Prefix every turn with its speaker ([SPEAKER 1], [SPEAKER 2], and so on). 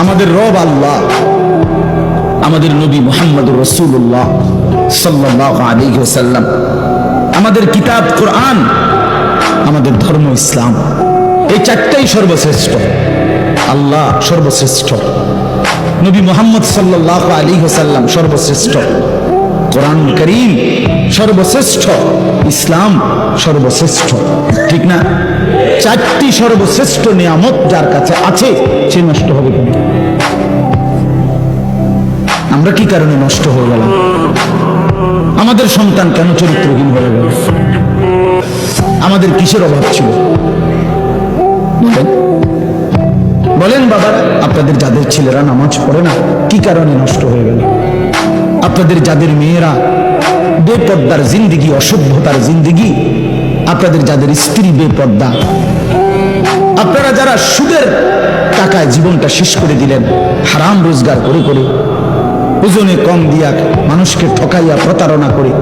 [SPEAKER 1] আমাদের রব আল্লাহ, আমাদের নবী মুহাম্মদুর রাসূলুল্লাহ সাল্লাল্লাহু আলাইহি ওয়াসাল্লাম, আমাদের কিতাব কোরআন, আমাদের ধর্ম ইসলাম, এই চারটাই সর্বশ্রেষ্ঠ। আল্লাহ সর্বশ্রেষ্ঠ, নবী মুহাম্মদ সাল্লাল্লাহু আলাইহি ওয়াসাল্লাম সর্বশ্রেষ্ঠ, কোরআন কারীম সর্বশ্রেষ্ঠ, ইসলাম সর্বশ্রেষ্ঠ। ঠিক না? চারটি সর্বশ্রেষ্ঠ নিয়ামত যার কাছে আছে সে নষ্ট হবে কেন? আমরা কি কারণে নষ্ট হয়ে গেলাম? আমাদের সন্তান কেন চরিত্রহীন হয়ে গেল? আমাদের কিসের অভাব ছিল? বলেন বাবারা, আপনাদের যাদের ছেলেরা নামাজ পড়ে না, কি কারণে নষ্ট হয়ে গেল? আপনাদের যাদের মেয়েরা বেপর্দার জিন্দিগি, অসভ্যতার জিন্দিগি, আপনাদের যাদের স্ত্রী বেপর্দা, আপনারা যারা সুদের টাকায় জীবনটা শেষ করে দিলেন, হারাম রোজগার করে করে, ওজনে কম দিয়া মানুষকে ঠকাইয়া প্রতারণা করে